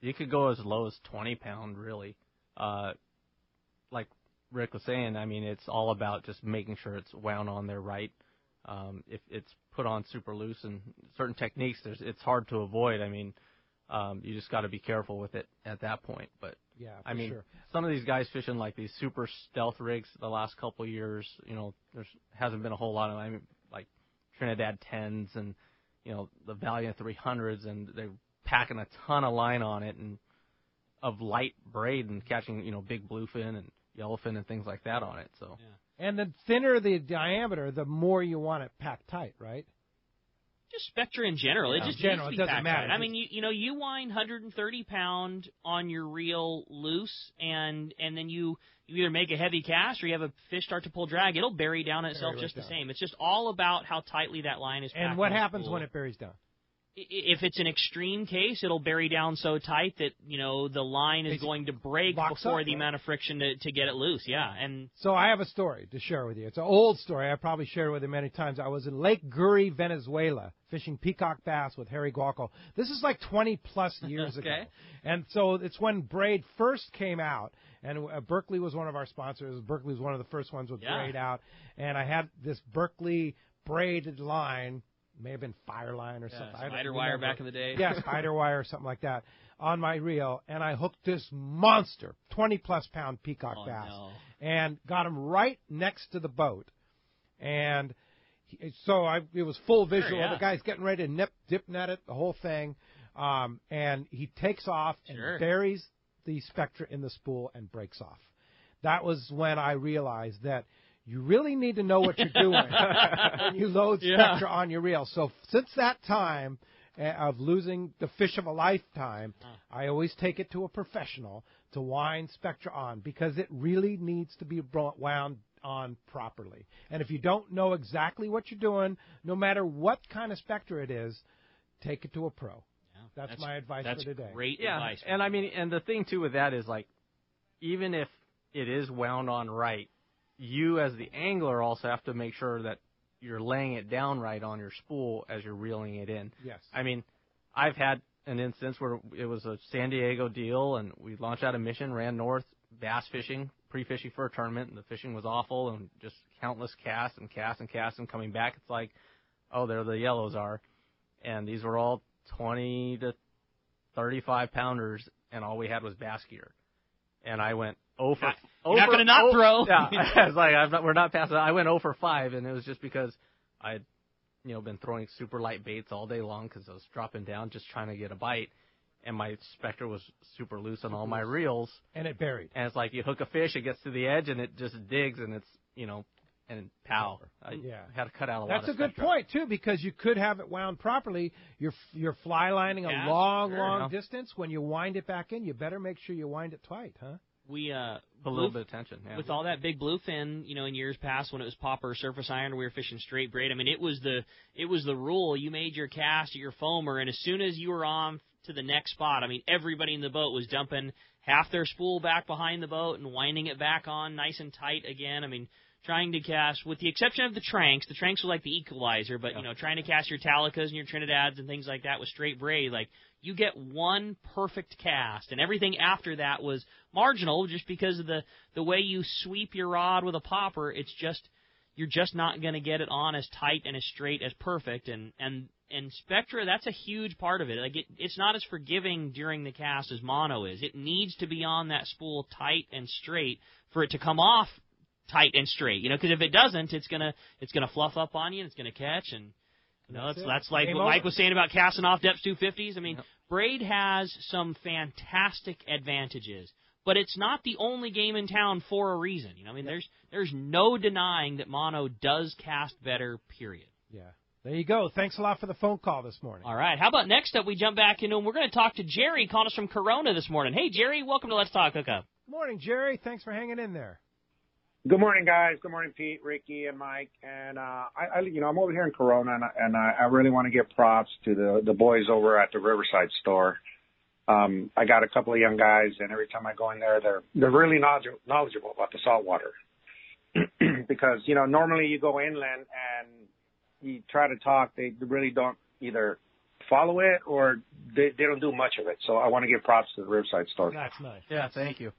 you could go as low as 20-pound, really. Like Rick was saying, it's all about just making sure it's wound on there right. If it's put on super loose and certain techniques, it's hard to avoid. You just got to be careful with it at that point. But yeah, sure. Some of these guys fishing like these super stealth rigs the last couple of years, there hasn't been a whole lot of like Trinidad 10s and the Valiant 300s, and they're packing a ton of line on it and of light braid and catching big bluefin and yellowfin and things like that on it. So yeah. And the thinner the diameter, the more you want it packed tight, right? Just Spectra in general. Yeah, it just in general, needs to be it doesn't packed matter. tight. You wind 130 pound on your reel loose, and then you either make a heavy cast or you have a fish start to pull drag. It'll bury down itself just the same. It's just all about how tightly that line is packed. And what happens when it buries down? if it's an extreme case, it'll bury down so tight that, the line is going to break before the amount of friction to get it loose. Yeah. And so I have a story to share with you. It's an old story. I probably shared it with you many times. I was in Lake Guri, Venezuela, fishing peacock bass with Harry Guaco. This is like 20-plus years ago. And so it's when braid first came out. And Berkeley was one of our sponsors. Berkeley was one of the first ones with braid out. And I had this Berkeley braided line. May have been Fireline or something. Spider wire back in the day. Yeah, spider wire or something like that on my reel. And I hooked this monster, 20-plus pound peacock bass. No. And got him right next to the boat. And so it was full visual. The guy's getting ready to dip net it, the whole thing. And he takes off and buries the Spectra in the spool and breaks off. That was when I realized that you really need to know what you're doing when you load Spectra on your reel. So since that time of losing the fish of a lifetime, I always take it to a professional to wind Spectra on because it really needs to be wound on properly. And if you don't know exactly what you're doing, no matter what kind of Spectra it is, take it to a pro. Yeah, that's my advice for today. That's great advice. And I mean, and the thing too with that is like, even if it is wound on right, you as the angler also have to make sure that you're laying it down right on your spool as you're reeling it in. Yes. I mean, I've had an instance where it was a San Diego deal, and we launched out of Mission, ran north, bass fishing, pre-fishing for a tournament, and the fishing was awful, and just countless casts and casts and casts, and coming back, it's like, oh, there the yellows are. And these were all 20 to 35 pounders, and all we had was bass gear. And I went, you're not going to not throw. Yeah, I was like, we're not passing. I went 0 for 5, and it was just because I'd, been throwing super light baits all day long because I was dropping down just trying to get a bite, and my Spectra was super loose on all my reels. And it buried. And it's like you hook a fish, it gets to the edge, and it just digs, and it's, and pow. I had to cut out a lot of That's a good point, too, because you could have it wound properly. You're fly lining a long distance. When you wind it back in, you better make sure you wind it tight, huh? We a little bit of tension. Yeah. With all that big bluefin, in years past when it was popper surface iron, we were fishing straight braid. I mean, it was the rule. You made your cast at your foamer, and as soon as you were on to the next spot, I mean, everybody in the boat was dumping half their spool back behind the boat and winding it back on nice and tight again. I mean, trying to cast, with the exception of the Tranks were like the equalizer, but, trying to cast your Talicas and your Trinidads and things like that with straight braid, like, you get one perfect cast, and everything after that was marginal just because of the way you sweep your rod with a popper. It's just, you're just not going to get it on as tight and as straight as perfect, and Spectra, that's a huge part of it. Like, it's not as forgiving during the cast as mono is. It needs to be on that spool tight and straight for it to come off tight and straight, because if it doesn't, it's gonna fluff up on you and it's gonna catch, and that's like what Mike was saying about casting off depths 250s. I mean, braid has some fantastic advantages, but it's not the only game in town for a reason. I mean, there's no denying that mono does cast better. Period. Yeah. There you go. Thanks a lot for the phone call this morning. All right. How about next up we jump back into, and we're going to talk to Jerry calling us from Corona this morning. Hey, Jerry, welcome to Let's Talk Hookup. Morning, Jerry. Thanks for hanging in there. Good morning, guys. Good morning, Pete, Ricky, and Mike. And I'm over here in Corona, and I really want to give props to the boys over at the Riverside store. I got a couple of young guys, and every time I go in there, they're really knowledgeable about the saltwater. Because normally you go inland and you try to talk, they really don't either follow it or they don't do much of it. So I want to give props to the Riverside store. That's nice. Yeah, thank you.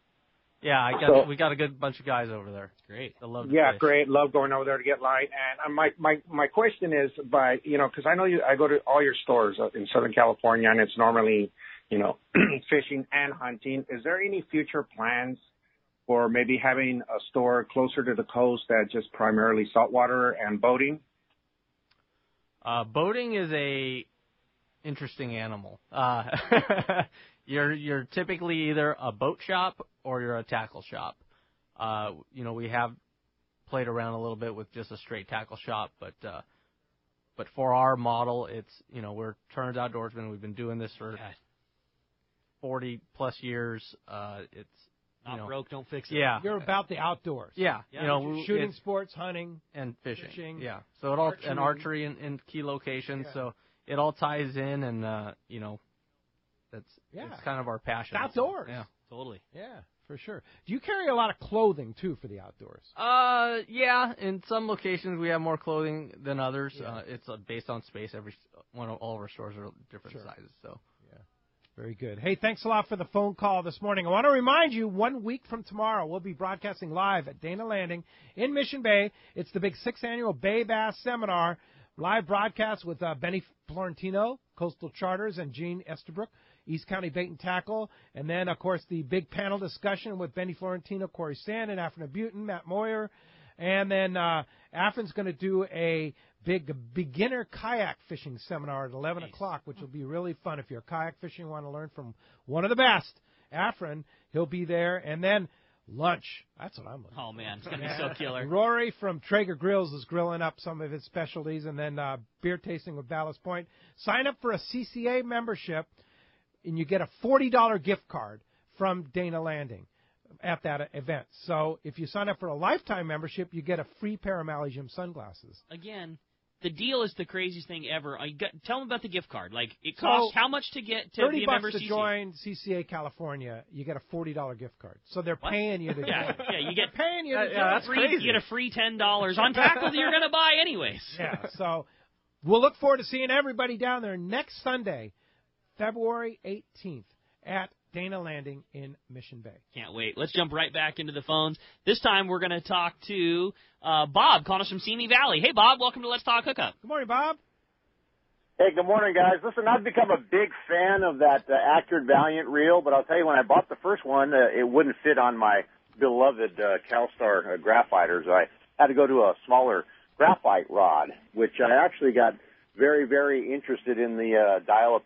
Yeah, we got a good bunch of guys over there. Great. I love fish. Great. Love going over there to get light. And my question is because I know I go to all your stores up in Southern California, and it's normally, fishing and hunting. Is there any future plans for maybe having a store closer to the coast that just primarily saltwater and boating? Boating is a interesting animal. You're typically either a boat shop or you're a tackle shop. We have played around a little bit with just a straight tackle shop, but for our model, it's, we're Turner's Outdoorsman. We've been doing this for 40 plus years. It's not broke, don't fix it. Yeah, you're about the outdoors. Yeah, shooting sports, hunting, and fishing. Yeah, so it all archery in key locations. Yeah. So it all ties in, and that's it's kind of our passion. It's outdoors. Yeah, totally. Yeah, for sure. Do you carry a lot of clothing too for the outdoors? Yeah. In some locations we have more clothing than others. Yeah. It's based on space. All of our stores are different sizes. So. Very good. Hey, thanks a lot for the phone call this morning. I want to remind you, 1 week from tomorrow, we'll be broadcasting live at Dana Landing in Mission Bay. It's the big 6th annual Bay Bass Seminar. Live broadcast with Benny Florentino, Coastal Charters, and Gene Estabrook, East County Bait and Tackle. And then, of course, the big panel discussion with Benny Florentino, Corey Sand, and Afrin Butin, Matt Moyer. And then Afrin's going to do a big beginner kayak fishing seminar at 11 o'clock, which will be really fun. If you're kayak fishing and want to learn from one of the best, Afrin, he'll be there. And then lunch. That's what I'm looking for. Oh, man. It's going to be so killer. Rory from Traeger Grills is grilling up some of his specialties. And then beer tasting with Ballast Point. Sign up for a CCA membership, and you get a $40 gift card from Dana Landing at that event. So if you sign up for a lifetime membership, you get a free pair of Mally Jim sunglasses. Again, the deal is the craziest thing ever. Tell them about the gift card. Like, it costs how much to get to be a member of CCA? $30 to join CCA California. You get a $40 gift card. So they're paying you to join. Yeah, you get paying you to join. That's crazy. You get a free $10 on tackle that you're going to buy anyways. Yeah, so we'll look forward to seeing everybody down there next Sunday, February 18th at Dana Landing in Mission Bay. Can't wait. Let's jump right back into the phones. This time we're going to talk to Bob, calling us from Simi Valley. Hey, Bob, welcome to Let's Talk Hookup. Good morning, Bob. Hey, good morning, guys. Listen, I've become a big fan of that Accurate Valiant reel, but I'll tell you, when I bought the first one, it wouldn't fit on my beloved CalStar graphiters. I had to go to a smaller graphite rod, which I actually got very, very interested in the Dial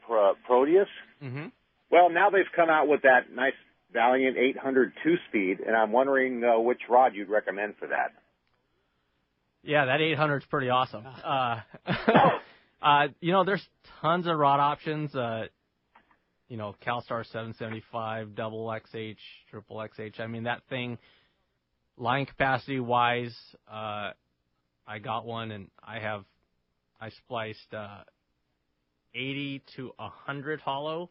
Proteus. Mm-hmm. Well, now they've come out with that nice Valiant 800 2-speed, and I'm wondering which rod you'd recommend for that. Yeah, that 800 is pretty awesome. There's tons of rod options. CalStar 775, double XH, triple XH. I mean, that thing, line capacity wise, I got one, and I spliced 80 to 100 hollow.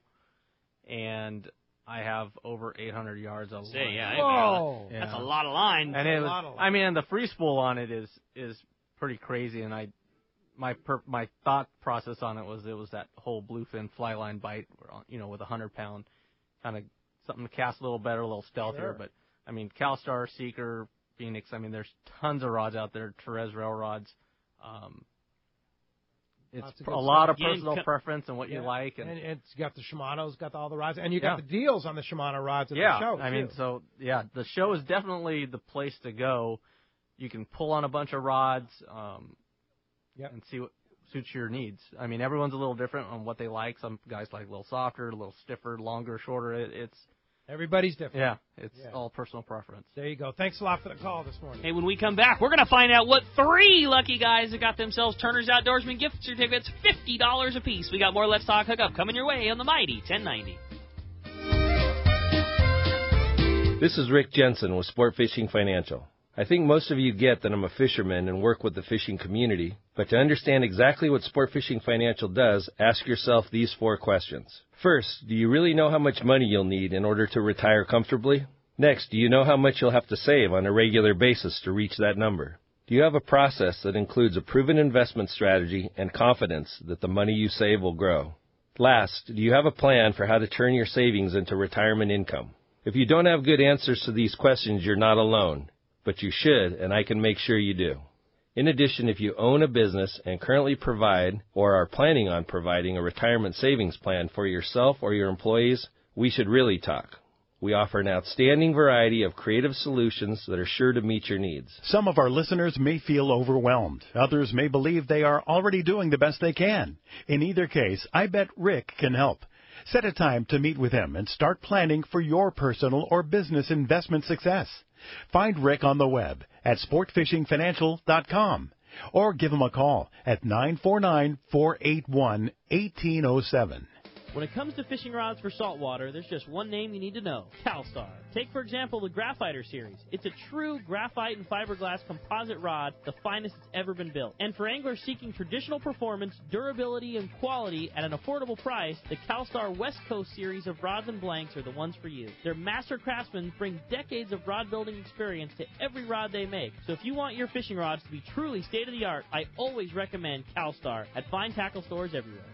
And I have over 800 yards of line. Whoa! Yeah. That's a lot of line. And and the free spool on it is pretty crazy. And my thought process on it was that whole bluefin fly line bite, with 100-pound, kind of something to cast a little better, a little stealthier. Sure. But I mean, CalStar, Seeker, Phoenix. I mean, there's tons of rods out there. Therese rail rods. It's a lot of personal preference and what you like. And it's got the Shimano's, got all the rods. And you got the deals on the Shimano rods at the show, the show is definitely the place to go. You can pull on a bunch of rods and see what suits your needs. I mean, everyone's a little different on what they like. Some guys like a little softer, a little stiffer, longer, shorter. Everybody's different. Yeah, it's all personal preference. There you go. Thanks a lot for the call this morning. Hey, when we come back, we're going to find out what 3 lucky guys have got themselves Turner's Outdoorsman gift certificates, $50 a piece. We got more Let's Talk Hookup coming your way on the Mighty 1090. This is Rick Jensen with Sport Fishing Financial. I think most of you get that I'm a fisherman and work with the fishing community, but to understand exactly what Sport Fishing Financial does, ask yourself these 4 questions. First, do you really know how much money you'll need in order to retire comfortably? Next, do you know how much you'll have to save on a regular basis to reach that number? Do you have a process that includes a proven investment strategy and confidence that the money you save will grow? Last, do you have a plan for how to turn your savings into retirement income? If you don't have good answers to these questions, you're not alone. But you should, and I can make sure you do. In addition, if you own a business and currently provide or are planning on providing a retirement savings plan for yourself or your employees, we should really talk. We offer an outstanding variety of creative solutions that are sure to meet your needs. Some of our listeners may feel overwhelmed. Others may believe they are already doing the best they can. In either case, I bet Rick can help. Set a time to meet with him and start planning for your personal or business investment success. Find Rick on the web at sportfishingfinancial.com or give him a call at 949-481-1807. When it comes to fishing rods for saltwater, there's just one name you need to know, CalStar. Take, for example, the Graphiter series. It's a true graphite and fiberglass composite rod, the finest it's ever been built. And for anglers seeking traditional performance, durability, and quality at an affordable price, the CalStar West Coast series of rods and blanks are the ones for you. Their master craftsmen bring decades of rod building experience to every rod they make. So if you want your fishing rods to be truly state-of-the-art, I always recommend CalStar at fine tackle stores everywhere.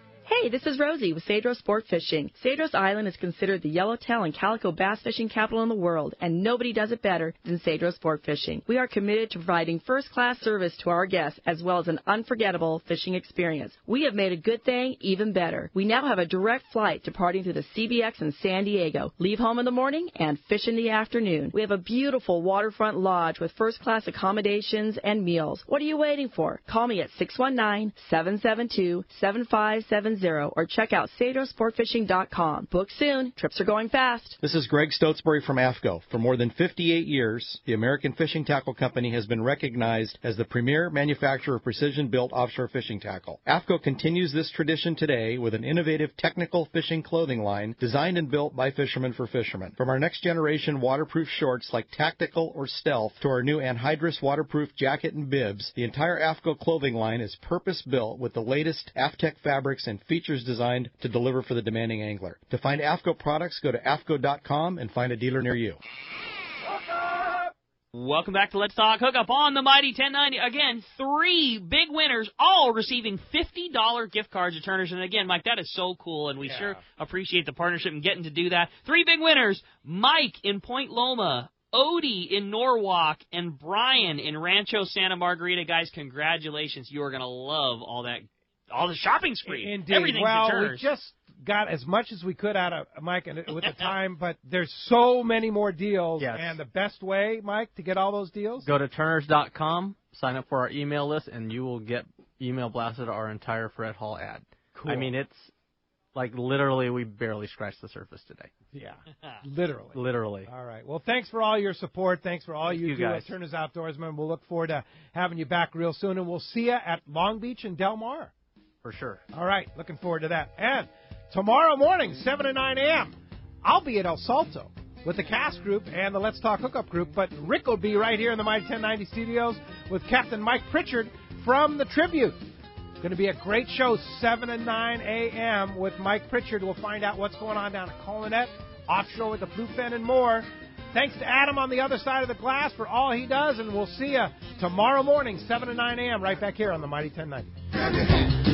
Hey, this is Rosie with Cedros Sport Fishing. Cedros Island is considered the yellowtail and calico bass fishing capital in the world, and nobody does it better than Cedros Sport Fishing. We are committed to providing first-class service to our guests, as well as an unforgettable fishing experience. We have made a good thing even better. We now have a direct flight departing to the CBX in San Diego. Leave home in the morning and fish in the afternoon. We have a beautiful waterfront lodge with first-class accommodations and meals. What are you waiting for? Call me at 619-772-7570 or check out CedrosSportFishing.com. Book soon. Trips are going fast. This is Greg Stotesbury from AFCO. For more than 58 years, the American Fishing Tackle Company has been recognized as the premier manufacturer of precision-built offshore fishing tackle. AFCO continues this tradition today with an innovative technical fishing clothing line designed and built by fishermen for fishermen. From our next-generation waterproof shorts like Tactical or Stealth to our new anhydrous waterproof jacket and bibs, the entire AFCO clothing line is purpose-built with the latest AFTEC fabrics and features designed to deliver for the demanding angler. To find AFCO products, go to AFCO.com and find a dealer near you. Welcome back to Let's Talk Hookup on the Mighty 1090. Again, 3 big winners, all receiving $50 gift cards to Turner's. And again, Mike, that is so cool, and we sure appreciate the partnership and getting to do that. 3 big winners, Mike in Point Loma, Odie in Norwalk, and Brian in Rancho Santa Margarita. Guys, congratulations. You are going to love all the shopping spree. Indeed. Everything well, to Turner's. We just got as much as we could out of Mike and with the time, but there's so many more deals. Yes. And the best way, Mike, to get all those deals? Go to Turners.com, sign up for our email list, and you will get email blasted our entire Fred Hall ad. Cool. I mean, it's like literally we barely scratched the surface today. Yeah, literally. Literally. All right. Well, thanks for all your support. Thanks for all you do guys. at Turner's Outdoorsman. We'll look forward to having you back real soon, and we'll see you at Long Beach and Del Mar. For sure. All right. Looking forward to that. And tomorrow morning, 7 to 9 a.m., I'll be at El Salto with the cast group and the Let's Talk Hookup group, but Rick will be right here in the Mighty 1090 studios with Captain Mike Pritchard from the Tribute. It's going to be a great show, 7 to 9 a.m. with Mike Pritchard. We'll find out what's going on down at Colonet, offshore with the Bluefin and more. Thanks to Adam on the other side of the glass for all he does, and we'll see you tomorrow morning, 7 to 9 a.m. right back here on the Mighty 1090.